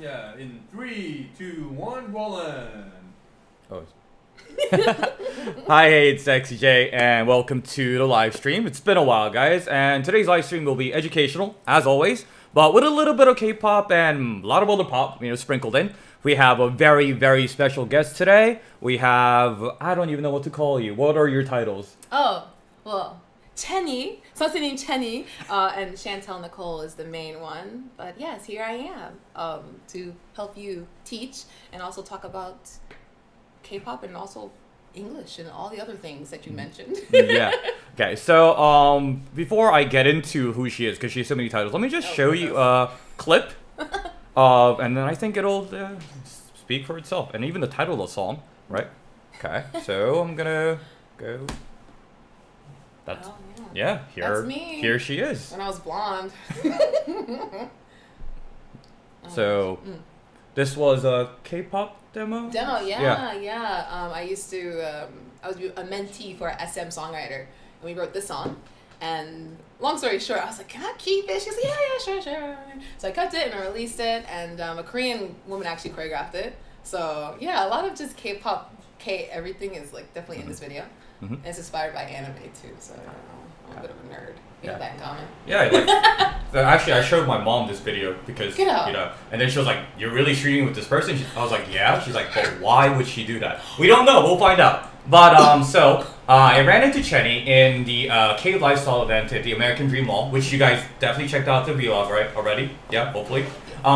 Yeah, in 3, 2, 1, rolling. Oh. Hi, hey, it's XCJ, and welcome to the live stream. It's been a while, guys, and today's live stream will be educational, as always, but with a little bit of K-pop and a lot of other pop, sprinkled in. We have a very, very special guest today. We have, I don't even know what to call you. What are your titles? Oh, well, Chenny, 선생님 Chenny, and Chantel Nicole is the main one. But yes, here I am to help you teach and also talk about K-pop and also English and all the other things that you mentioned. Yeah. Okay, so before I get into who she is, because she has so many titles, let me just show you a clip, and then I think it'll speak for itself, and even the title of the song, right? Okay, so I'm gonna go. That's yeah. That's me. Here she is. When I was blonde. So, this was a K-pop demo. Yeah. I used to. I was a mentee for a SM songwriter, and we wrote this song. And long story short, I was like, "Can I keep it?" She was like, "Yeah, sure." So I kept it and I released it, and a Korean woman actually choreographed it. So yeah, a lot of just K-pop, everything is like definitely in this video. Mm-hmm. And it's inspired by anime too, so I'm a bit of a nerd. We have that in common. Yeah, so actually, I showed my mom this video because Get out. and then she was like, "You're really shooting with this person?" I was like, "Yeah." She's like, "But why would she do that?" We don't know. We'll find out. But so I ran into Chenny in the K lifestyle event at the American Dream Mall, which you guys definitely checked out the vlog, right? Already? Yeah, hopefully.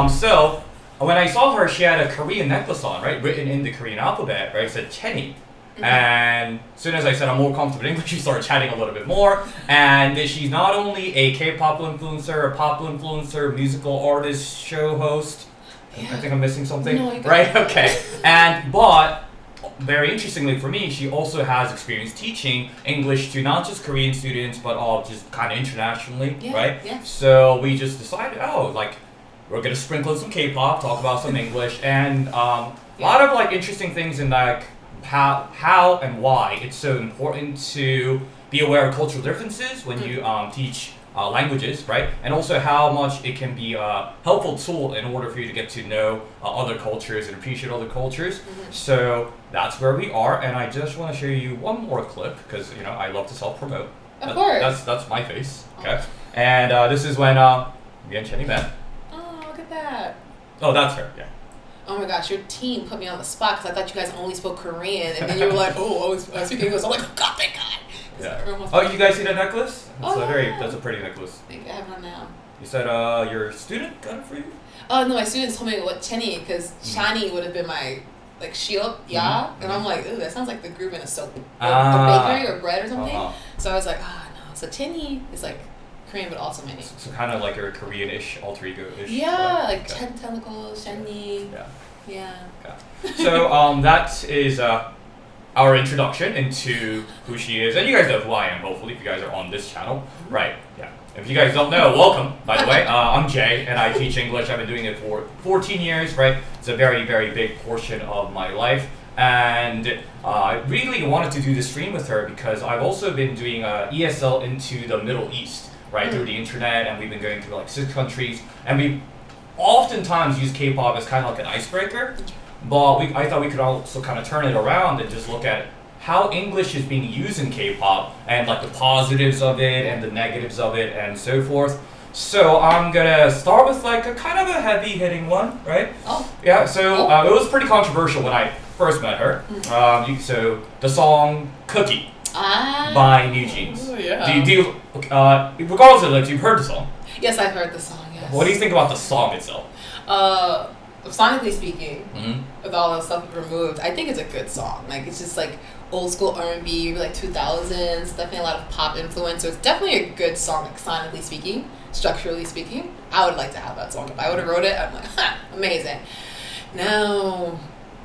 So when I saw her, she had a Korean necklace on, right? Written in the Korean alphabet, right? It said Chenny. Mm-hmm. And as soon as I said I'm more comfortable in English, we started chatting a little bit more. And she's not only a K-pop influencer, a pop influencer, musical artist, show host. Yeah. I think I'm missing something. No, right? Okay. But very interestingly for me, she also has experience teaching English to not just Korean students, but all just kind of internationally, right? Yeah. So we just decided, we're gonna sprinkle in some K-pop, talk about some English, and a lot of like interesting things in like how and why it's so important to be aware of cultural differences when you teach languages, right? And also how much it can be a helpful tool in order for you to get to know other cultures and appreciate other cultures. Mm-hmm. So that's where we are, and I just want to show you one more clip because I love to self-promote. Of course. That's my face. Okay. And this is when me and Chenny met. Oh, look at that. Oh, that's her. Yeah. Oh my gosh, your team put me on the spot because I thought you guys only spoke Korean, and then you were like, "Oh, I speak English." I'm like, "Oh God, thank God." Yeah. Oh, you guys see that necklace? That's a pretty necklace. I think I have one now. You said your student got it for you? Oh no, my students told me what Chenny, because Shani would have been my like shield, and I'm like, ooh, that sounds like the group in a soap, a bakery or bread or something. So I was like, no. So Chenny is like Korean, but also my name. So kind of like your Korean-ish alter ego-ish. Yeah, like Chantel Nicole, Shani. Yeah. So that is our introduction into who she is, and you guys know who I am. Hopefully, if you guys are on this channel, right? Yeah. If you guys don't know, welcome. By the way, I'm Jay, and I teach English. I've been doing it for 14 years. Right? It's a very, very big portion of my life. And I really wanted to do this stream with her because I've also been doing ESL into the Middle East, right, through the internet, and we've been going through like 6 countries, and we oftentimes use K-pop as kind of like an icebreaker, but I thought we could also kind of turn it around and just look at how English is being used in K-pop and like the positives of it and the negatives of it and so forth. So I'm gonna start with like a kind of a heavy-hitting one, right? Yeah. So it was pretty controversial when I first met her. So the song "Cookie" by New Jeans. Oh, yeah. Do you regardless of like, you've heard the song? Yes, I've heard the song. Yes. What do you think about the song itself? Sonically speaking, with all the stuff removed, I think it's a good song. Like it's just like old school R&B, like 2000s. Definitely a lot of pop influence. So it's definitely a good song, like sonically speaking, structurally speaking. I would like to have that song. If I would have wrote it, I'm like, amazing. Now,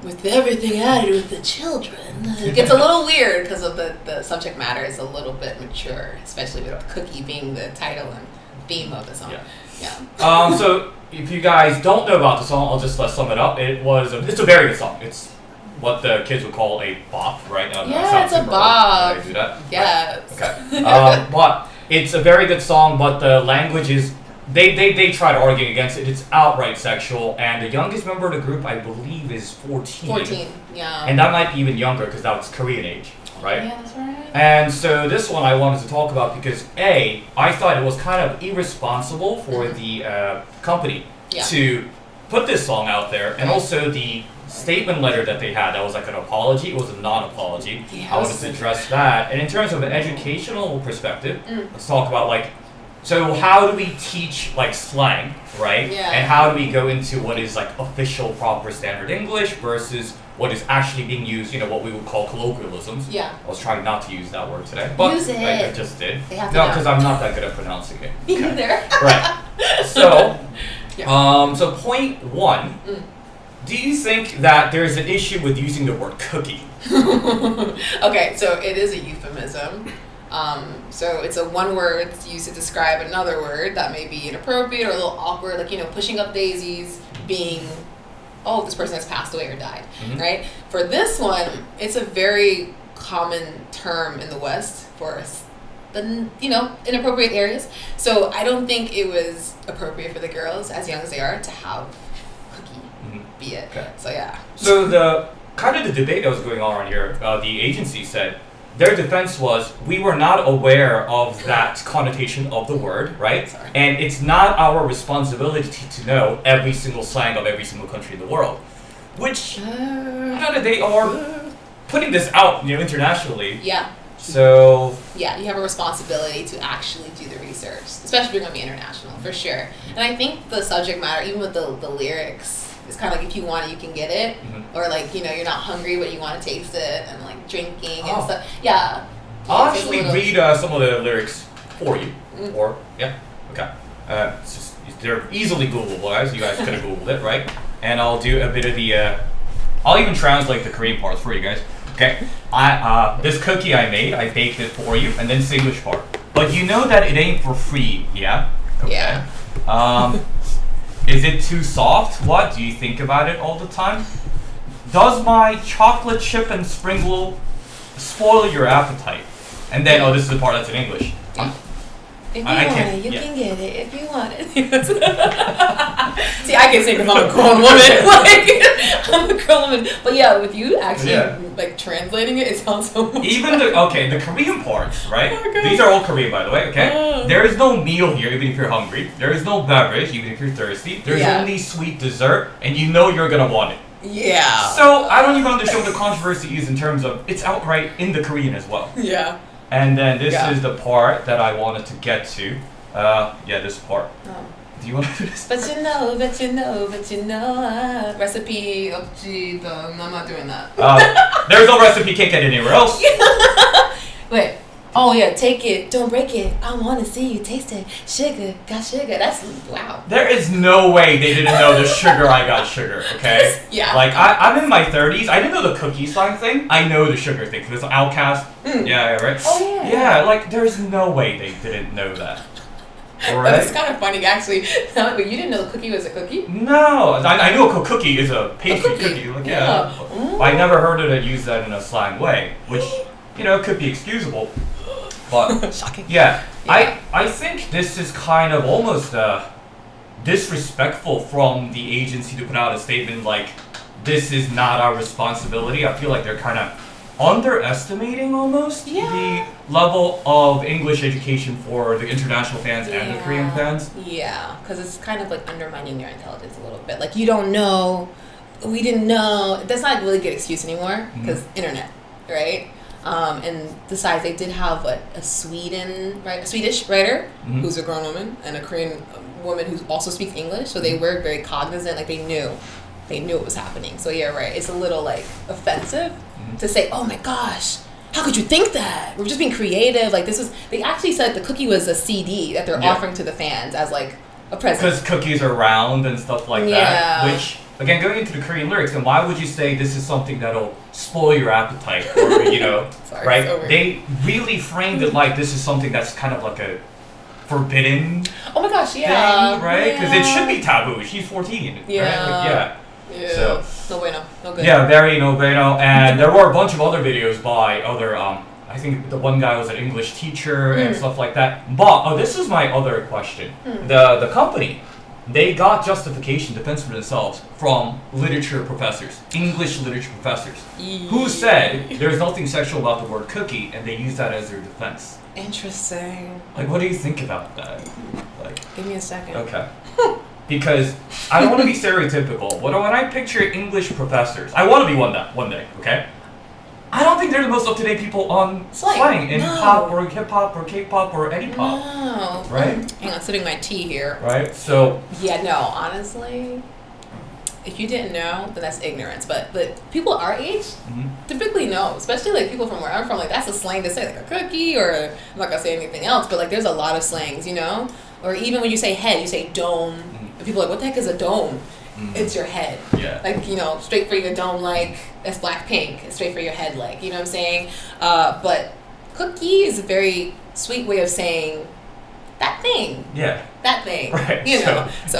with everything added with the children, it gets a little weird because of the subject matter is a little bit mature, especially with Cookie being the title and theme of the song. Yeah. So if you guys don't know about the song, I'll just sum it up. It's a very good song. It's what the kids would call a bop, right? Yeah, it's a bop. Do that? Yes. Right. Okay. But it's a very good song, but the language is they tried arguing against it. It's outright sexual, and the youngest member of the group, I believe, is 14. 14, yeah. And that might be even younger because that was Korean age, right? Yeah, that's right. And so this one I wanted to talk about because A, I thought it was kind of irresponsible for the company to put this song out there, and also the statement letter that they had, that was like an apology, it was a non-apology. Yeah, I wanted to address that. And in terms of an educational perspective, let's talk about like, so how do we teach like slang, right? Yeah. And how do we go into what is like official proper standard English versus what is actually being used, you know, what we would call colloquialisms. Yeah. I was trying not to use that word today, but Use it. I just did. They have to No, know. because I'm not that good at pronouncing it. Me neither. Right. So, Yeah. so point one, do you think that there's an issue with using the word cookie? Okay, so it is a euphemism. So it's a one word used to describe another word that may be inappropriate or a little awkward, like, you know, pushing up daisies, being, oh, this person has passed away or died, right? For this one, it's a very common term in the West for the, you know, inappropriate areas. So I don't think it was appropriate for the girls, as young as they are, to have cookie be it. Okay. So yeah. So the kind of the debate that was going on around here, the agency said their defense was we were not aware of that connotation of the word, right? Sorry. And it's not our responsibility to know every single slang of every single country in the world, which kind of they are putting this out, you know, internationally. Yeah. So Yeah, you have a responsibility to actually do the research, especially if you're going to be international, for sure. And I think the subject matter, even with the lyrics, is kind of like if you want it, you can get it. Or like, you know, you're not hungry, but you want to taste it, and like drinking and stuff. Yeah. I'll It's just a actually little- read some of the lyrics for you. Or, okay. It's just, they're easily Googleable, guys. You guys could have Googled it, right? And I'll do a bit of the, I'll even translate the Korean parts for you guys. Okay, this cookie I made, I baked it for you, and then this English part. But you know that it ain't for free, yeah? Okay. Yeah. Is it too soft? What? Do you think about it all the time? Does my chocolate chip and sprinkle spoil your appetite? And then, oh, this is the part that's in English. If you I want can't- it, you yeah. can get it. If you want it. See, I can sing because I'm a grown woman. Like, I'm a grown woman. But yeah, with you actually like translating it, it sounds so much Even better. the Korean parts, right? Oh my God. These are all Korean, by the way, okay? Oh. There is no meal here, even if you're hungry. There is no beverage, even if you're thirsty. There's Yeah. only sweet dessert, and you know you're gonna want it. Yeah. So, I don't even understand what the controversy is in terms of, it's outright in the Korean as well. Yeah. And then this Yeah. is the part that I wanted to get to. This part. Oh. Do you want to do this? But you know, recipe of I'm not doing that. There's no recipe, can't get anywhere else. Wait. Oh yeah, take it, don't break it. I want to see you taste it. Sugar, got sugar. That's wow. There is no way they didn't know the sugar I got sugar, okay? Yeah. Like, I'm in my 30s. I didn't know the cookie slang thing. I know the sugar thing, because it's Outcast. Yeah, right? Oh, yeah. Yeah, like, there's no way they didn't know that. Alright? That's kind of funny, actually. But you didn't know the cookie was a cookie? No, I knew a cookie is a pastry A cookie. cookie. Like, Yeah. I never heard of it used that in a slang way, which, you know, could be excusable. But, Shocking. yeah. I think this is kind of almost disrespectful from the agency to put out a statement like, this is not our responsibility. I feel like they're kind of underestimating almost the level of English education for the international fans and the Korean fans. Yeah, because it's kind of like undermining their intelligence a little bit. Like, you don't know, we didn't know. That's not a really good excuse anymore because internet, right? And besides, they did have a Swedish writer who's a grown woman and a Korean woman who also speaks English. So they were very cognizant, like they knew what was happening. So yeah, right. It's a little like offensive to say, "Oh my gosh, how could you think that? We're just being creative." Like this was. They actually said the cookie was a CD that they're offering to the fans as like a present. Because cookies are round and stuff like that. Which, again, going into the Korean lyrics, then why would you say this is something that'll spoil your appetite? Or, you know, Sorry, right? so weird. They really framed it like this is something that's kind of like a forbidden Oh my gosh, thing, yeah. right? Because it should be taboo. She's 14, right? Like, Yeah. So, no bueno, no good. yeah, very no bueno. And there were a bunch of other videos by other I think the one guy was an English teacher and stuff like that. But this is my other question. The company, they got justification, defense for themselves from literature professors, English literature professors, who said there's nothing sexual about the word cookie, and they use that as their defense. Interesting. Like, what do you think about that? Like, give me a second. Okay. Because I don't want to be stereotypical, but when I picture English professors, I want to be one day, okay? I don't think they're the most up-to-date people on slang in pop or hip-hop or K-pop or any pop. No. Right? Hang on, sipping my tea here. Right? So... Yeah, no, honestly, if you didn't know, then that's ignorance. But people our age typically know, especially like people from where I'm from, like that's a slang to say, like a cookie, or I'm not going to say anything else, but like there's a lot of slangs, you know? Or even when you say head, you say dome. And people are like, what the heck is a dome? It's your head. Yeah. Like, you know, straight for your dome, like, that's Blackpink. It's straight for your head, like, you know what I'm saying? But cookie is a very sweet way of saying that thing. Yeah. That thing. Right. You know? So.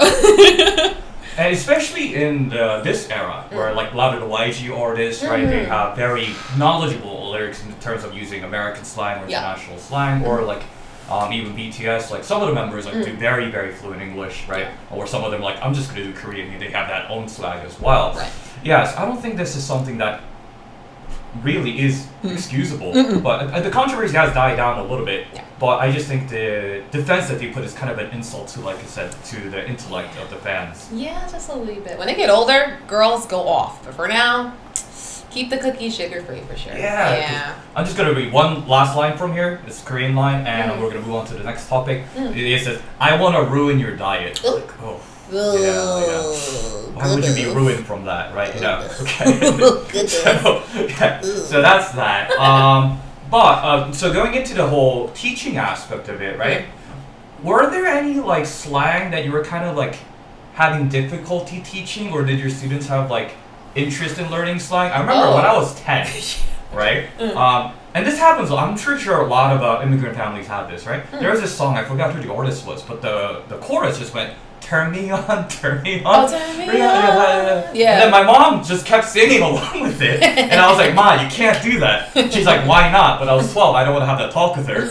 And especially in this era, where like a lot of the YG artists, right, they have very knowledgeable lyrics in terms of using American slang or international slang, or like even BTS, like some of the members like do very, very fluent English, right? Or some of them like, I'm just gonna do Korean, and they have that own slang as well. Right. Yes, I don't think this is something that really is excusable, but the controversy has died down a little bit. Yeah. But I just think the defense that they put is kind of an insult to, like I said, to the intellect of the fans. Yeah, just a little bit. When they get older, girls go off. But for now, keep the cookies sugar-free for sure. Yeah. I'm just going to read one last line from here. It's a Korean line, and we're going to move on to the next topic. It says, I want to ruin your diet. Like, oh. Yeah. Why would you be ruined from that, right? Yeah. Okay. So that's that. So going into the whole teaching aspect of it, right? Were there any like slang that you were kind of like having difficulty teaching, or did your students have like interest in learning slang? I remember when I was 10, right? And this happens, I'm sure a lot of immigrant families have this, right? There was this song, I forgot who the artist was, but the chorus just went, turn me on, turn me on. Oh, turn me on. Yeah. And then my mom just kept singing along with it. And I was like, Ma, you can't do that. She's like, why not? But I was 12, I don't want to have that talk with her.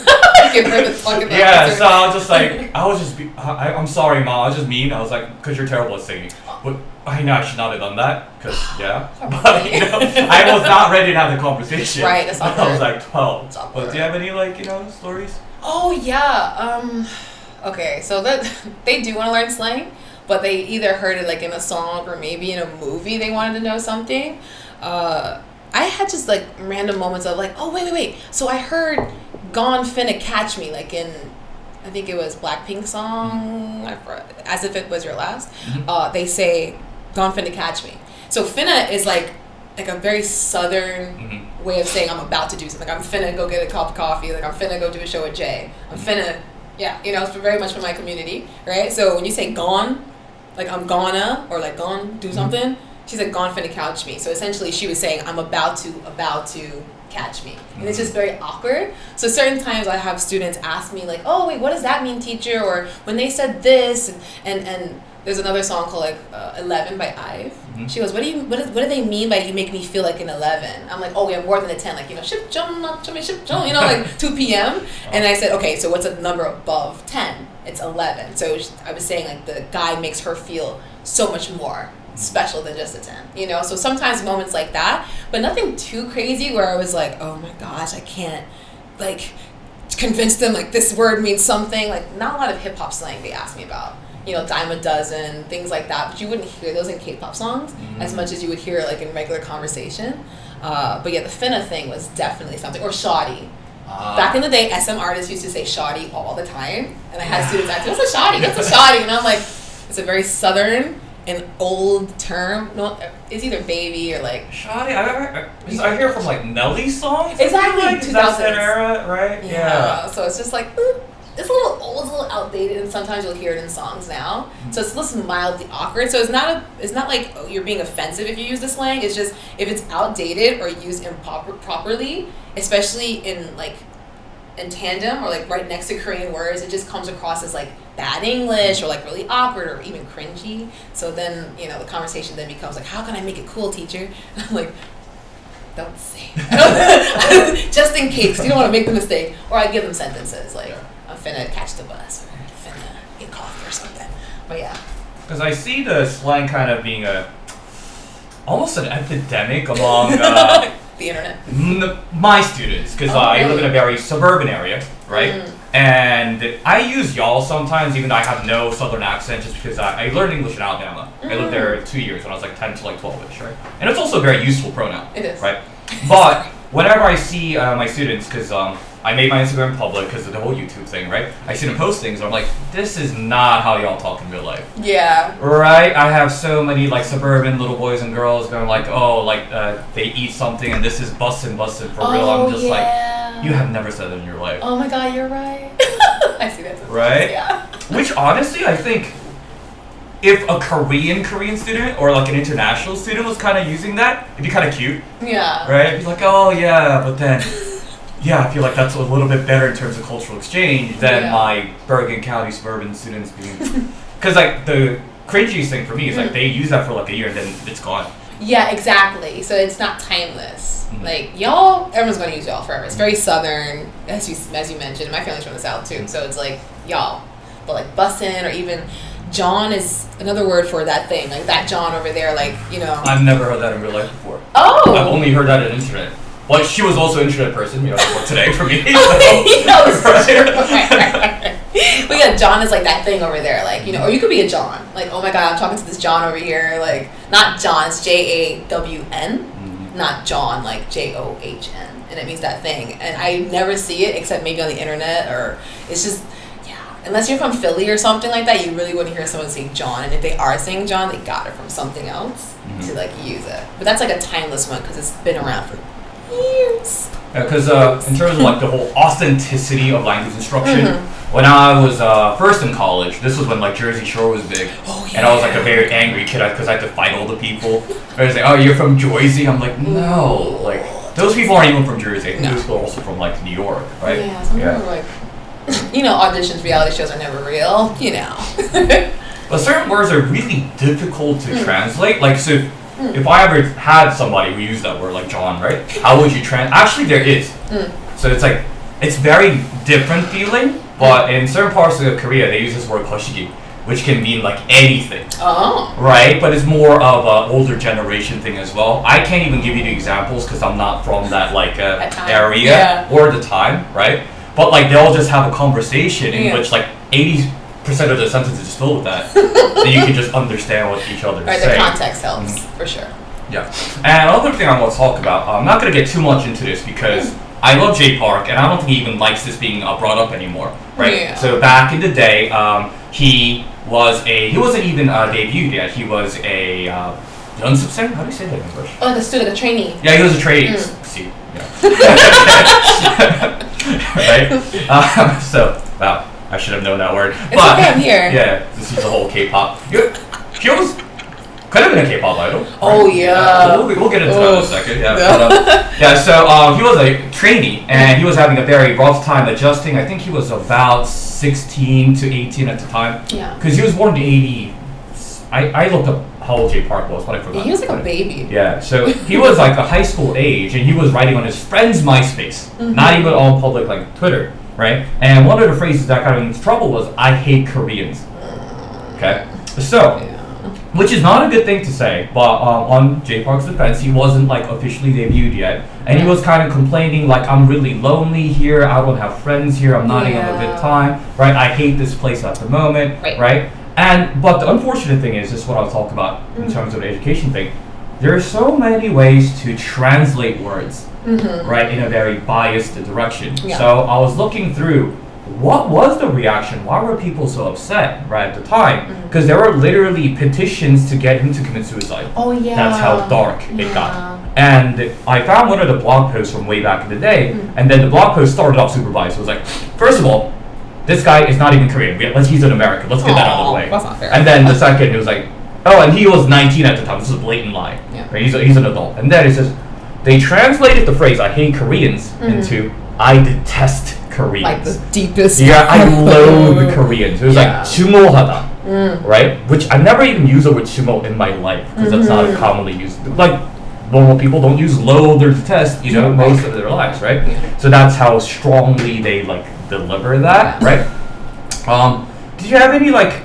Give her the talk about yeah, so I was just like, I'm sorry, Ma, I was just mean. I was like, because you're terrible at singing. But I know I should not have done that, because, But, you know, I was not ready to have the conversation. Right, that's all I was like 12. But do you have any, like, stories? Oh, yeah. Okay, so that they do want to learn slang, but they either heard it like in a song or maybe in a movie they wanted to know something. I had just like random moments of like, oh wait. So I heard "Gone Finna Catch Me" like in, I think it was Blackpink song, As If It Was Your Last. They say "Gone Finna Catch Me." So finna is like a very southern way of saying I'm about to do something. Like I'm finna go get a cup of coffee. Like I'm finna go do a show with Jay. I'm finna. Yeah, you know, it's very much for my community, right? So when you say gone, like I'm gonna, or like gone, do something, she's like gone finna catch me. So essentially she was saying I'm about to catch me. And it's just very awkward. So certain times I have students ask me like, oh wait, what does that mean, teacher? Or when they said this, and there's another song called like 11 by IVE. She goes, what do they mean by you make me feel like an 11? I'm like, oh, we have more than a 10, like, you know, ship jump, you know, like 2 p.m. And I said, okay, so what's a number above 10? It's 11. So I was saying like the guy makes her feel so much more special than just a 10, you know? So sometimes moments like that, but nothing too crazy where I was like, oh my gosh, I can't like convince them like this word means something. Like not a lot of hip hop slang they ask me about. You know, dime a dozen, things like that. But you wouldn't hear those in K-pop songs as much as you would hear like in regular conversation. But yeah, the finna thing was definitely something. Or shoddy. Back in the day, SM artists used to say shoddy all the time. And I had students ask, what's a shoddy? What's a shoddy? And I'm like, it's a very southern and old term. No, it's either baby or like... Shoddy? I hear from like Nelly songs? Exactly, like, 2000s. That's that era, right? Yeah. So it's just like... It's a little old, it's a little outdated, and sometimes you'll hear it in songs now. So it's less mildly awkward. So it's not like you're being offensive if you use the slang. It's just if it's outdated or used improperly, especially in tandem or like right next to Korean words, it just comes across as like bad English or like really awkward or even cringy. So then, you know, the conversation then becomes like, how can I make it cool, teacher? And I'm like, don't say just in case, you don't want to make the mistake. Or I give them sentences like, I'm finna catch the bus, or I'm finna get coffee or something. But yeah. Because I see the slang kind of being almost an epidemic among the internet. My students, because I live in a very suburban area, right? And I use y'all sometimes, even though I have no southern accent, just because I learned English in Alabama. I lived there 2 years when I was like 10 to like 12ish, right? And it's also a very useful pronoun. It is. Right? But whenever I see my students, because I made my Instagram public because of the whole YouTube thing, right? I see them post things, and I'm like, this is not how y'all talk in real life. Yeah. Right? I have so many like suburban little boys and girls going like, oh, like they eat something and this is bussin' for real. I'm just like, you have never said that in your life. Oh my god, you're right. I see that. Right? Yeah. Which honestly, I think if a Korean student or like an international student was kind of using that, it'd be kind of cute. Yeah. Right? It'd be like, oh yeah, but then, yeah, I feel like that's a little bit better in terms of cultural exchange than my Bergen County suburban students being. Because like the cringiest thing for me is like they use that for like a year and then it's gone. Yeah, exactly. So it's not timeless. Like y'all, everyone's going to use y'all forever. It's very southern, as you mentioned. My family's from the south too, so it's like y'all. But like bussin' or even John is another word for that thing, like that John over there, like, you know. I've never heard that in real life before. Oh. I've only heard that on internet. Well, she was also an internet person, you know, for today for me. But yeah, John is like that thing over there, like, you know, or you could be a John. Like, oh my god, I'm talking to this John over here, like, not John, it's Jawn, not John, like John, and it means that thing. And I never see it except maybe on the internet, or it's just, unless you're from Philly or something like that, you really wouldn't hear someone say John. And if they are saying John, they got it from something else to like use it. But that's like a timeless one because it's been around for years. Yeah, because in terms of like the whole authenticity of language instruction, when I was first in college, this was when like Jersey Shore was big, and I was like a very angry kid because I had to fight all the people. I was like, oh, you're from Jersey? I'm like, no, like those people aren't even from Jersey. I think those people are also from like New York, right? Yeah, some people are like, you know, auditions, reality shows are never real, you know. But certain words are really difficult to translate. Like, so if I ever had somebody who used that word, like John, right? How would you actually, there is. So it's like, it's very different feeling, but in certain parts of Korea, they use this word hoshigi, which can mean like anything. Oh. Right? But it's more of an older generation thing as well. I can't even give you the examples because I'm not from that like area or the time, right? But like they all just have a conversation in which like 80% of the sentences is filled with that, so you can just understand what each other is saying. The context helps for sure. Yeah, and another thing I want to talk about. I'm not going to get too much into this because I love Jay Park, and I don't think he even likes this being brought up anymore, right? Yeah. So back in the day, he wasn't even debuted yet. He was a 연습생? How do you say that in English? Oh, like a student, a trainee. Yeah, he was a trainee. See, right? So, wow, I should have known that word. It's okay, I'm here. Yeah, this is the whole K-pop. He could have been a K-pop idol. Right? Oh, yeah. We'll get into that in a second. Yeah, so he was a trainee, and he was having a very rough time adjusting. I think he was about 16 to 18 at the time. Yeah. Because he was born in 80. I looked up how old Jay Park was, but I forgot. He was like a baby. Yeah, so he was like a high school age, and he was writing on his friend's MySpace, not even on public like Twitter, right? And one of the phrases that got him into trouble was, I hate Koreans. Okay? So, which is not a good thing to say, but on Jay Park's defense, he wasn't like officially debuted yet, and he was kind of complaining like, I'm really lonely here, I don't have friends here, I'm not having a good time, right? I hate this place at the moment, right? But the unfortunate thing is, this is what I'll talk about in terms of the education thing, there are so many ways to translate words, right, in a very biased direction. Yeah. So I was looking through, what was the reaction? Why were people so upset, right, at the time? Because there were literally petitions to get him to commit suicide. Oh, yeah. That's how dark it got. And I found one of the blog posts from way back in the day, and then the blog post started off super biased. It was like, first of all, this guy is not even Korean. He's an American. Let's get that out of the way. That's not fair. And then the second, it was like, oh, and he was 19 at the time. This is a blatant lie. Yeah. Right? He's an adult. And then it says, they translated the phrase, I hate Koreans, into, I detest Koreans. Like the deepest. Yeah, I loathe Koreans. It was like, sumohada, right? Which I never even used the word sumo in my life, because that's not commonly used. Like, normal people don't use loathe or detest, you know, most of their lives, right? So that's how strongly they like deliver that, right? Did you have any like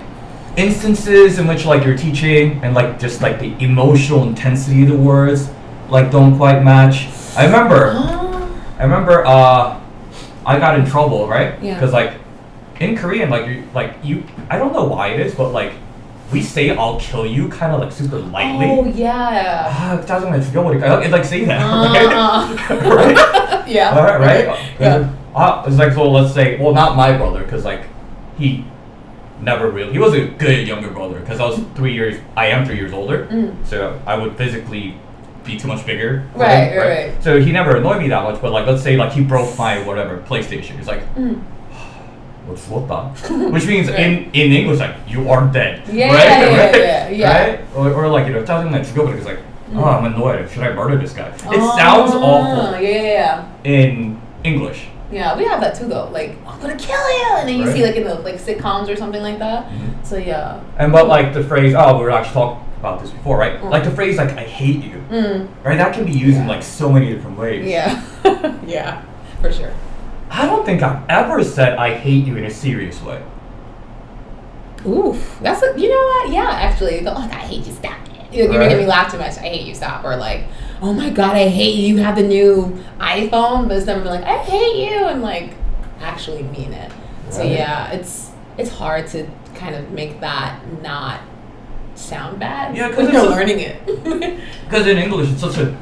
instances in which like you're teaching and like just like the emotional intensity of the words like don't quite match? I remember I got in trouble, right? Yeah. Because like in Korean, like you, I don't know why it is, but like we say "I'll kill you" kind of like super lightly. Oh yeah. 짜증나 죽여버릴까요? It's like say that, right? Right? Yeah. Right? Yeah. It's like, so let's say, well, not my brother, because like he was a good younger brother, because I am 3 years older, so I would physically be too much bigger. Right. So he never annoyed me that much, but like let's say like he broke my whatever PlayStation. It's like, what's that? Which means in English like you are dead. Yeah. Right? Or like, you know, 짜증나 죽여버려. It's like, oh, I'm annoyed. Should I murder this guy? It sounds awful. Yeah. In English. Yeah, we have that too though. Like, I'm gonna kill you, and then you see like in the like sitcoms or something like that. So yeah. And but like the phrase, we were actually talking about this before, right? Like the phrase like I hate you, right? That can be used in like so many different ways. Yeah. Yeah, for sure. I don't think I've ever said I hate you in a serious way. Oof, that's you know what? Yeah, actually, like I hate you, stop it. You're making me laugh too much. I hate you, stop. Or like, oh my god, I hate you. You have the new iPhone, but it's never been like I hate you and like actually mean it. Right. So yeah, it's hard to kind of make that not sound bad. Yeah, because you're learning it. Because in English, it's such a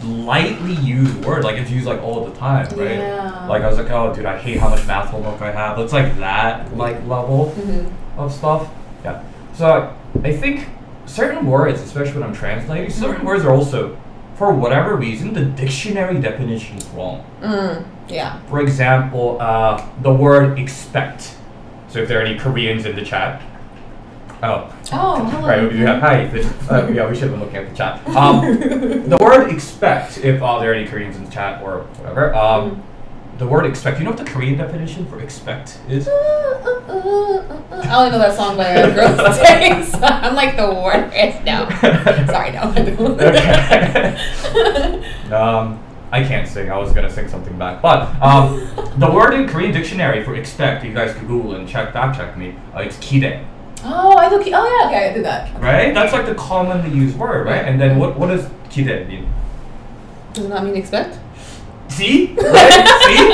lightly used word, like it's used like all the time, right? Yeah. Like I was like, oh dude, I hate how much math homework I have. It's like that like level of stuff. Yeah. So I think certain words, especially when I'm translating, certain words are also, for whatever reason, the dictionary definition is wrong. Yeah. For example, the word expect. So if there are any Koreans in the chat. Oh, hello. Right, we have, hi. Yeah, we should have been looking at the chat. The word expect, if there are any Koreans in the chat or whatever, the word expect, you know what the Korean definition for expect is? I only know that song by Girls' Day, so I'm like the worst. No. Sorry, no. Okay. I can't sing. I was going to sing something back. But the word in Korean dictionary for expect, you guys can Google and fact check me, it's 기대. Oh, I know. Oh, yeah. Okay, I did that. Okay. Right? That's like the commonly used word, right? And then what does 기대 mean? Does it not mean expect? See? Right? See?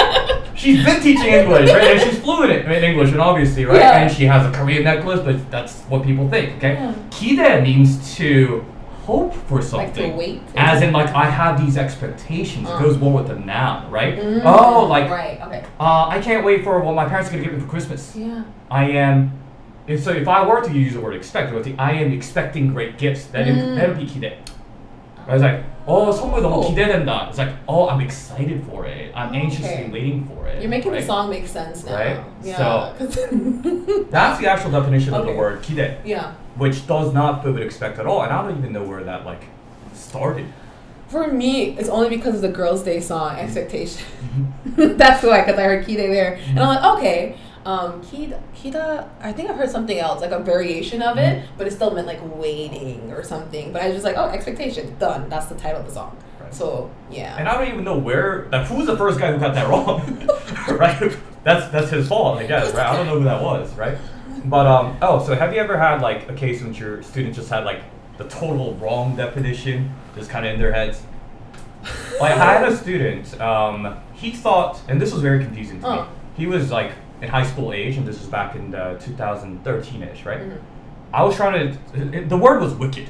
She's been teaching English, right? And she's fluent in English, and obviously, right? Yeah. And she has a Korean necklace, but that's what people think, okay? Yeah. 기대 means to hope for something. Like to wait. As in, like, I have these expectations. It goes more with the noun, right? Right, okay. I can't wait for what my parents are going to give me for Christmas. Yeah. So if I were to use the word expect, I am expecting great gifts. That would be 기대. I was like, 선물 너무 기대된다. It's like, I'm excited for it. I'm anxiously waiting for it. You're making the song make sense now. Right? Yeah. So that's the actual definition of the word 기대. Yeah. Which does not fit with expect at all. And I don't even know where that like started. For me, it's only because of the Girls' Day song, Expectation. That's why, because I heard Kide there. And I'm like, okay, Kida, I think I've heard something else, like a variation of it, but it still meant like waiting or something. But I was just like, Expectation, done. That's the title of the song. Right. So, yeah. And I don't even know who's the first guy who got that wrong, right? That's his fault, I guess, right? I don't know who that was, right? But, so have you ever had like a case in which your student just had like the total wrong definition just kind of in their heads? Like I had a student, he thought, and this was very confusing to me, he was like in high school age, and this was back in 2013-ish, right? I was trying to, the word was wicked.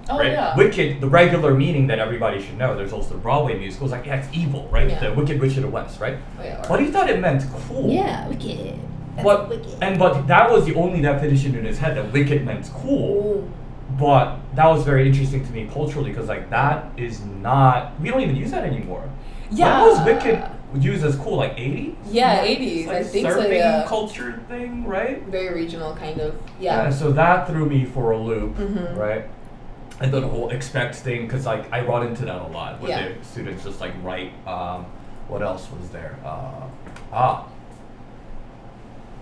Right? Yeah. Wicked, the regular meaning that everybody should know. There's also the Broadway musical. It's like, it's evil, right? Yeah. The Wicked Witch of the West, right? Oh, yeah, But he thought it meant cool. Yeah, wicked. But wicked. But that was the only definition in his head, that wicked meant cool. Ooh. But that was very interesting to me culturally, because like that is not, we don't even use that anymore. Yeah. When was wicked used as cool, like 80s? Yeah, 80s. Like I think surfing so. Yeah. culture thing, right? Very regional, kind of. Yeah. So that threw me for a loop, Mm-hmm. right? And the whole expect thing, because like I run into that a lot, where the students just like write. What else was there?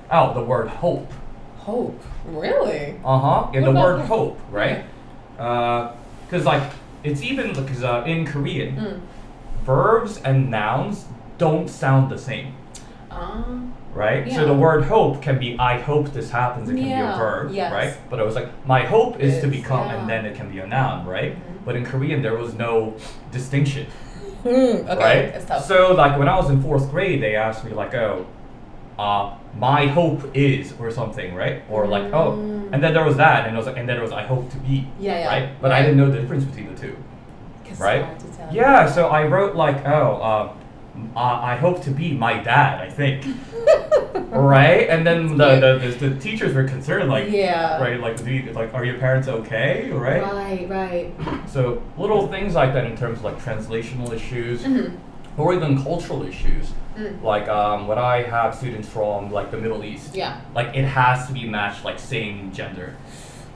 The word hope. Hope, really? Yeah, the word hope, right? Because like it's even because in Korean, verbs and nouns don't sound the same. Right? Yeah. So the word hope can be I hope this happens, it can be a verb, yes. right? But it was like my hope is to become, yeah. and then it can be a noun, right? But in Korean there was no distinction. Okay, Right? that's tough. So like when I was in 4th grade, they asked me like, my hope is or something, right? Or like, and then there was that, and it was like, and then there was I hope to be, Yeah. right? But I didn't know the difference between the two, 'Cause right? it's hard to tell. Yeah, so I wrote like, I hope to be my dad, I think. Right? And then the teachers were concerned, like, Yeah. right, like, are your parents okay, right? Right. So little things like that in terms of like translational issues, Mm-hmm. or even cultural issues. Like when I have students from like the Middle East, Yeah. like it has to be matched like same gender,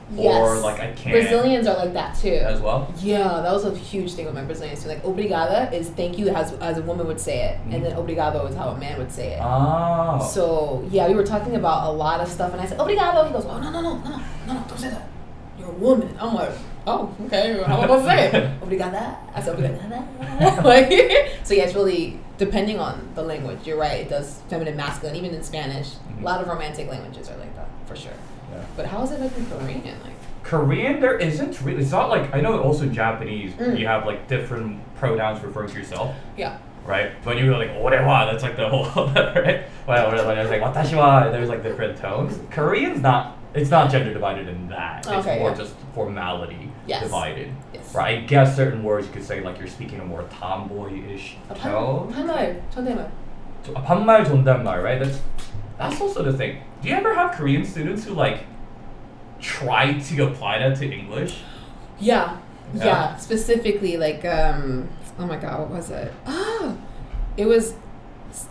Yes. or like I can't Brazilians are like that too. as well. Yeah, that was a huge thing with my Brazilians too. Like obrigada is thank you as a woman would say it, and then obrigado is how a man would say it. Oh. So yeah, we were talking about a lot of stuff, and I said obrigado. He goes, oh no, don't say that. You're a woman. I'm like, oh okay, how am I supposed to say it? Obrigada. I said obrigada. Like, so yeah, it's really depending on the language. You're right. It does feminine, masculine. Even in Spanish, a lot of romantic languages are like that for sure. Yeah. But how is it like in Korean? Like Korean, there isn't really. It's not like I know. Also, in Japanese, you have like different pronouns referring to yourself. yeah. Right? When you're like orewa, that's like the whole right. When I was like watashi wa, there's like different tones. Korean's not. It's not gender divided in that. It's Okay, more yeah. just formality Yes. divided. Yes. Right? I guess certain words you could say like you're speaking a more tomboyish tone. 반말, 존댓말. 반말 존댓말, right? That's also the thing. Do you ever have Korean students who like try to apply that to English? Yeah. Yeah. Yeah. Specifically, like, oh my god, what was it? It was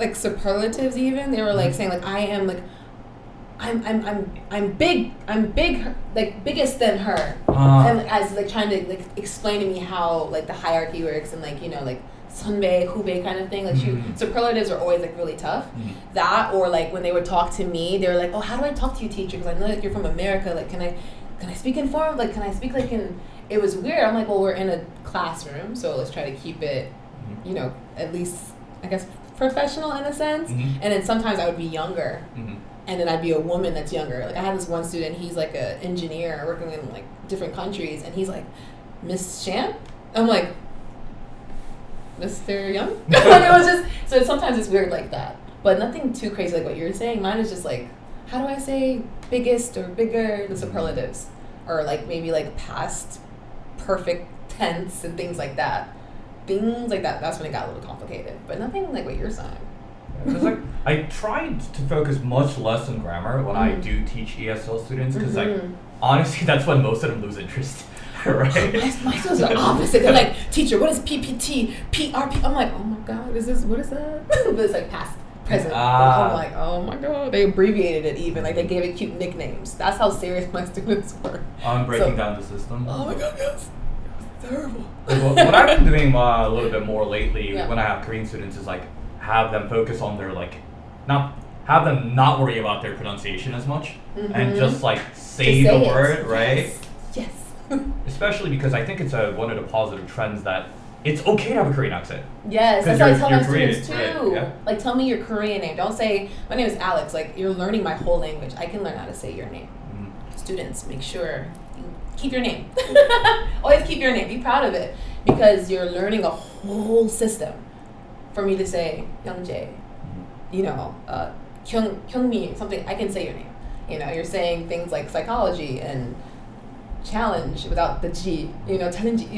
like superlatives. Even they were like saying like I am like, I'm big, like biggest than her, and as like trying to like explain to me how like the hierarchy works and like like sunbae, hubei kind of thing. Like superlatives are always like really tough. That or like when they would talk to me, they were like, oh, how do I talk to you, teacher? Because I know that you're from America. Like, can I speak in form? Like, can I speak like in? It was weird. I'm like, well, we're in a classroom, so let's try to keep it, at least I guess professional in a sense. And then sometimes I would be younger. And then I'd be a woman that's younger. Like I had this one student, he's like an engineer working in like different countries, and he's like, Miss Champ? I'm like, Mr. Young? It was just, so sometimes it's weird like that. But nothing too crazy like what you're saying. Mine is just like, how do I say biggest or bigger, the superlatives? Or like maybe like past perfect tense and things like that. Things like that, that's when it got a little complicated. But nothing like what you're saying. Because like I tried to focus much less on grammar when I do teach ESL students, because like honestly that's when most of them lose interest, right? My students are opposite. They're like, teacher, what is PPT, PRP? I'm like, oh my god, what is that? But it's like past, present. I'm like, oh my god, they abbreviated it even. Like they gave it cute nicknames. That's how serious my students were. I'm breaking down the system. Oh my god, yes. Terrible. What I've been doing a little bit more lately Yeah. when I have Korean students is like have them focus on their like have them not worry about their pronunciation as much and just like say the it. word, right? Yes. Especially because I think it's one of the positive trends that it's okay to have a Korean accent. Yes, that's 'Cause what I you're- tell my you're Korean, students too. right, yeah. Like, tell me your Korean name. Don't say, my name is Alex. Like, you're learning my whole language. I can learn how to say your name. Students, make sure you keep your name. Always keep your name. Be proud of it. Because you're learning a whole system. For me to say, Youngjae, Hyungmi, something, I can say your name. You're saying things like psychology and challenge without the G, challenge,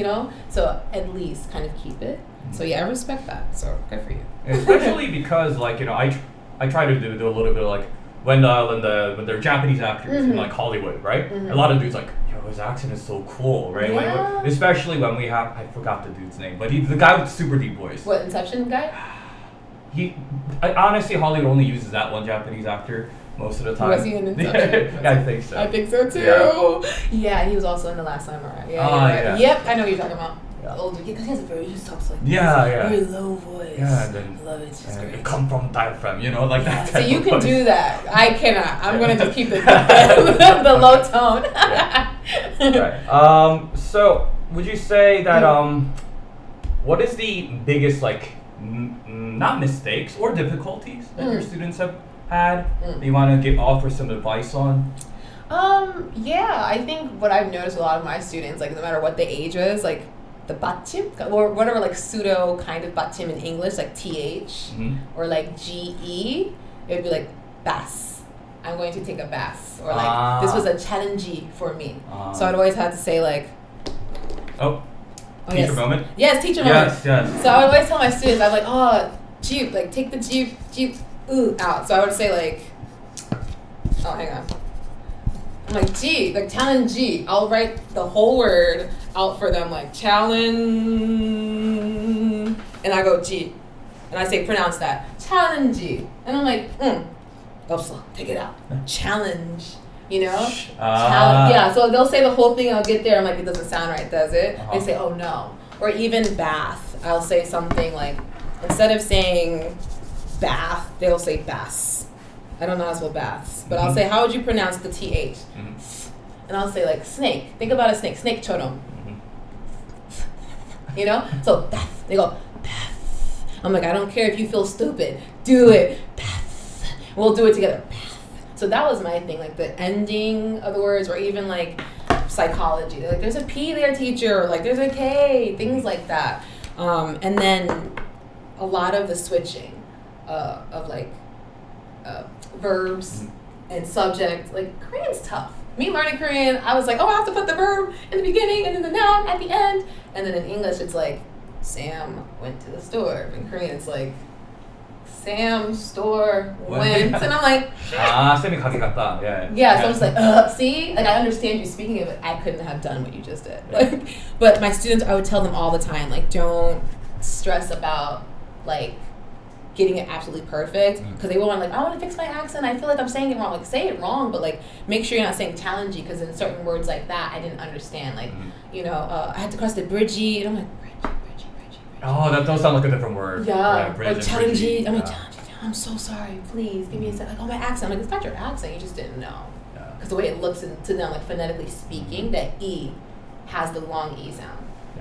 so at least kind of keep it. So yeah, I respect that. So good for you. Especially because like I try to do a little bit of like when they're Japanese actors in like Hollywood, right? A lot of dudes like, yo, his accent is so cool, right? Yeah. Especially when we have, I forgot the dude's name, but he's the guy with the super deep voice. What, Inception guy? Honestly, Hollywood only uses that one Japanese actor most of the time. Was he in Inception? Yeah, I think so. I think so too. Yeah, he was also in The Last Samurai. Yeah. Yep, I know what you're talking about. Yeah. Older, because he talks like Yeah. very low voice. Yeah, and then I love it. It's just great. it come from diaphragm, like that. So type you of can voice. do that. I cannot. I'm gonna just keep the low tone. Right. So would you say that what is the biggest like not mistakes or difficulties that your students have had that you want to offer some advice on? Yeah, I think what I've noticed with a lot of my students, like no matter what the age is, like the 받침 or whatever like pseudo kind of 받침 in English, like th or like ge, it would be like bass. I'm going to take a bass, or like this was a challenge for me. So I'd always have to say like, teacher yes. moment. Yes, teacher moment. Yes. So I would always tell my students, I'm like, jeep, like take the jeep out. So I would say like, hang on. I'm like, G, like challenge G. I'll write the whole word out for them, like challenge, and I go G, and I say pronounce that challenge G, and I'm like, 없어, take it out, challenge, you know, yeah. So they'll say the whole thing, I'll get there, I'm like, it doesn't sound right, does it? They say, oh no, or even bath. I'll say something like, instead of saying bath, they'll say bass. I don't know how to spell baths, but I'll say, how would you pronounce the TH? And I'll say like snake. Think about a snake. Snake처럼. You know? So bath. They go bath. I'm like, I don't care if you feel stupid. Do it. Bath. We'll do it together. Bath. So that was my thing, like the ending of the words, or even like psychology. They're like, there's a P there, teacher. Or like there's a K. Things like that. And then a lot of the switching of like verbs and subject. Like Korean's tough. Me learning Korean, I was like, I have to put the verb in the beginning and then the noun at the end. And then in English, it's like, Sam went to the store. In Korean, it's like, Sam store went. And I'm like, 쌤이 가게 갔다. Yeah, so I was like, see? Like, I understand you speaking it, but I couldn't have done what you just did. Like, but my students, I would tell them all the time, like, don't stress about, like, getting it absolutely perfect, because they will want, like, I want to fix my accent, I feel like I'm saying it wrong. Like, say it wrong, but like make sure you're not saying challenging, because in certain words like that I didn't understand, like you know, I had to cross the bridgey, and I'm like bridgey. Oh, that does sound like a different word. Yeah, or challenging. I'm like challenging. I'm so sorry, please give me a second. Like, oh, my accent. I'm like, it's not your accent, you just didn't know, because the way it looks to them, like phonetically speaking, that E has the long E sound,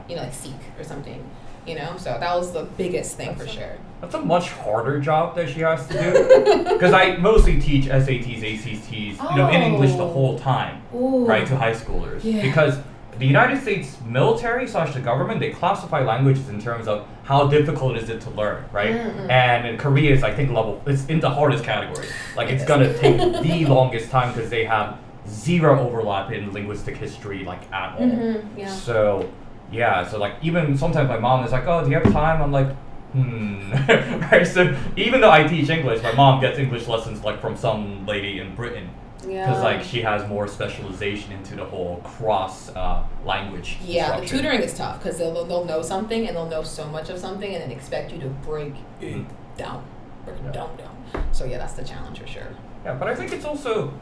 you know, like seek or something. You know, so that was the biggest thing for sure. That's a much harder job that she has to do. Because I mostly teach SATs, ACTs, you know, in English the whole time, right, to high schoolers. Yeah. Because the United States military / the government, they classify languages in terms of how difficult is it to learn, right? And in Korea, it's, I think, it's in the hardest category. Like, it's gonna take the longest time because they have zero overlap in linguistic history, like, at all. So. Yeah, so like even sometimes my mom is like, oh, do you have time? I'm like, right? So even though I teach English, my mom gets English lessons like from some lady in Britain. Because like she has more specialization into the whole cross language. Yeah, the tutoring is tough because they'll know something and they'll know so much of something and then expect you to break it down. So yeah, that's the challenge for sure. Yeah, but I think it's also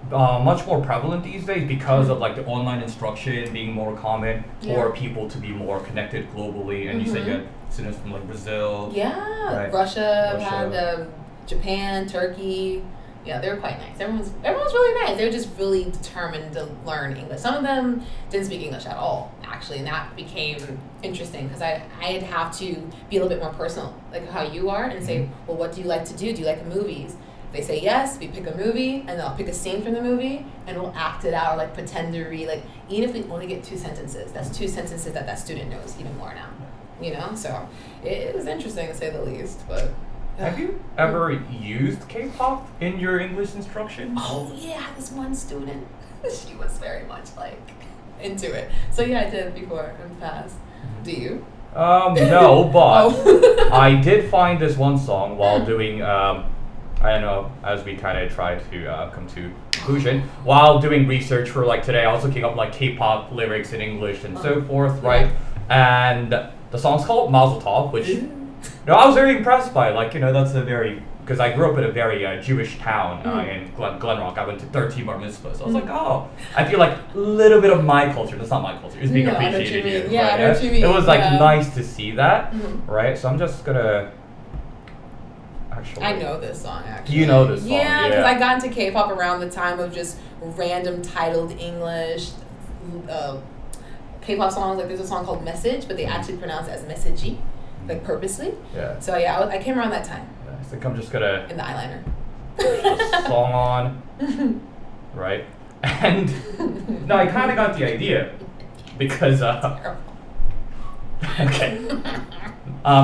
much more prevalent these days because of like the online instruction being more common for people to be more connected globally. And you said you had students from like Brazil. Yeah, right? Russia had Japan, Turkey. Yeah, they were quite nice. Everyone's really nice. They were just really determined to learn English. Some of them didn't speak English at all, actually, and that became interesting because I'd have to be a little bit more personal, like how you are, and say, well, what do you like to do? Do you like movies? They say yes, we pick a movie, and I'll pick a scene from the movie, and we'll act it out, or like pretend to read, like, even if we only get 2 sentences, that's 2 sentences that student knows even more now, you know? So it was interesting to say the least, but... Have you ever used K-pop in your English instruction? Oh yeah, this one student, she was very much like into it. So yeah, I did before in the past. Do you? No, but I did find this one song while doing, I don't know, as we kind of try to come to conclusion, while doing research for like today, I was looking up like K-pop lyrics in English and so forth, right? And the song's called Mazel Tov, which, no, I was very impressed by. Like, you know, that's a very, because I grew up in a very Jewish town in Glen Rock. I went to 13 bar mitzvahs. So I was like, oh, I feel like a little bit of my culture. That's not my culture. It's being appreciated here. Yeah, right? I know what you mean. It was like nice to see that, right? So I'm just gonna. Actually, I know this song, actually. You know this song, yeah, because I got into K-pop around the time of just random titled English K-pop songs, like there's a song called Message, but they actually pronounce it as messagey, like purposely. Yeah. So yeah, I came around that time. I think I'm just gonna in the eyeliner. Put a song on, right? And no, I kind of got the idea because okay,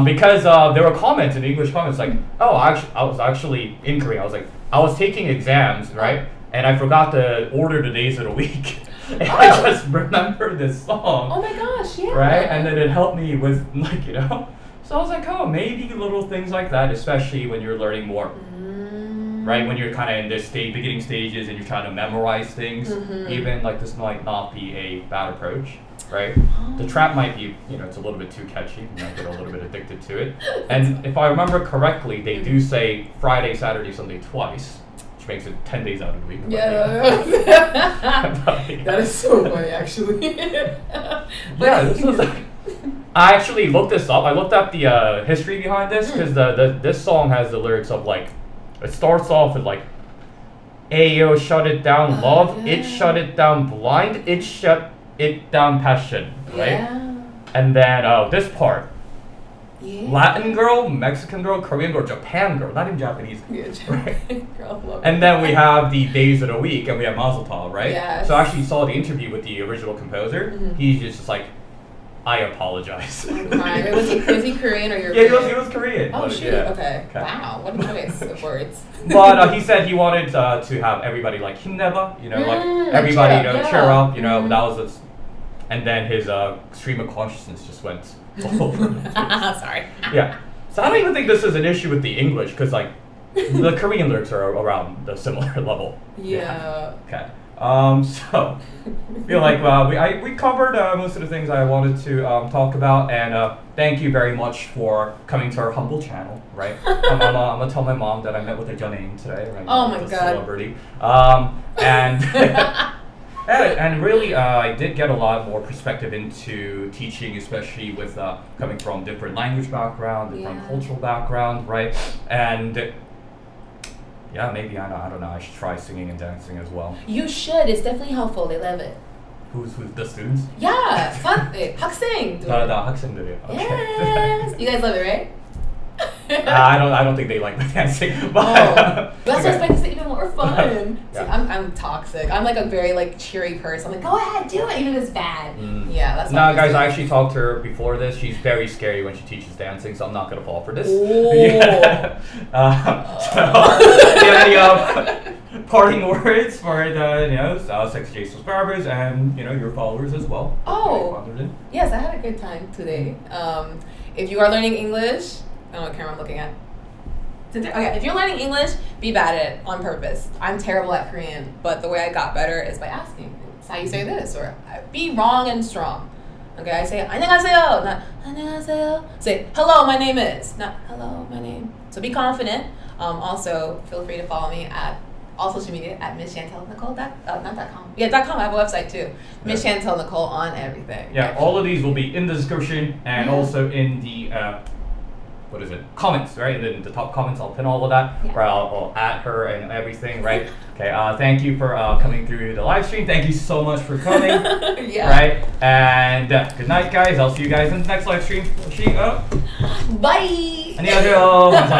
because there were comments in the English comments like, oh, I was actually in Korea. I was like, I was taking exams, right? And I forgot to order the days of the week. And I just remembered this song. Oh my gosh, yeah. Right? And then it helped me with, like, you know. So I was like, oh, maybe little things like that, especially when you're learning more. Right? When you're kind of in the beginning stages and you're trying to memorize things, even, like, this might not be a bad approach. Right? The trap might be, you know, it's a little bit too catchy. You might get a little bit addicted to it. And if I remember correctly, they do say Friday, Saturday, Sunday twice. Which makes it 10 days out of the week. Yeah. That is so funny, actually. Yeah, this was like, I actually looked this up. I looked up the history behind this because this song has the lyrics of like, it starts off with like, Ayo, shut it down, love. Yeah. It shut it down, blind. It shut it down, passion. Right? Yeah. And then this part. Yeah. Latin girl, Mexican girl, Korean girl, Japan girl, not even Japanese. Yeah, Right? Girl, love And then we have the days of the week, and we have Mazel Tov, right? Yes. So I actually saw the interview with the original composer. He's just like, I apologize. Right. Was he Korean or European? Yeah, he was Korean. Oh, but, shoot. yeah. Okay. Wow. What a choice of words. But he said he wanted to have everybody like himneva, you know, like everybody, you know, cheer up, you know. That was his, and then his stream of consciousness just went all over. Sorry. Yeah. So I don't even think this is an issue with the English, because like the Korean lyrics are around the similar level. Yeah. Okay. So I feel like we covered most of the things I wanted to talk about, and thank you very much for coming to our humble channel. Right. I'm gonna tell my mom that I met with a Janine today. Right. Oh my the God. Celebrity. And. And really, I did get a lot more perspective into teaching, especially with coming from different language background, different cultural background, right? And yeah, maybe I don't know. I should try singing and dancing as well. You should. It's definitely helpful. They love it. Who's the students? Yeah. 학생. the 학생들이요. Okay. Yes. You guys love it, right? I don't think they like the dancing, but that's what makes it even more fun. Yeah. See, I'm toxic. I'm like a very like cheery person. I'm like, go ahead, do it, even if it's bad. Yeah, that's. No, guys, I actually talked to her before this. She's very scary when she teaches dancing, so I'm not gonna fall for this. Yeah. So, do you have any parting words for the Sex Jason Barbers and your followers as well? Oh, yes, I had a good time today. If you are learning English. I don't know what camera I'm looking at. Okay, if you're learning English, be bad at it on purpose. I'm terrible at Korean, but the way I got better is by asking. It's how you say this, or be wrong and strong. Okay, I say 안녕하세요, not 안녕하세요. Say hello, my name is, not hello, my name. So be confident. Also, feel free to follow me at all social media at Miss Chantel Nicole. .com. Yeah, .com. I have a website too. Miss Chantel Nicole on everything. Yeah, all of these will be in the description and also in the. Comments, right? And then the top comments, I'll pin all of that, where I'll add her and everything, right? Okay, thank you for coming through the live stream. Thank you so much for coming, right? And good night, guys. I'll see you guys in the next live stream. Bye! 안녕하세요.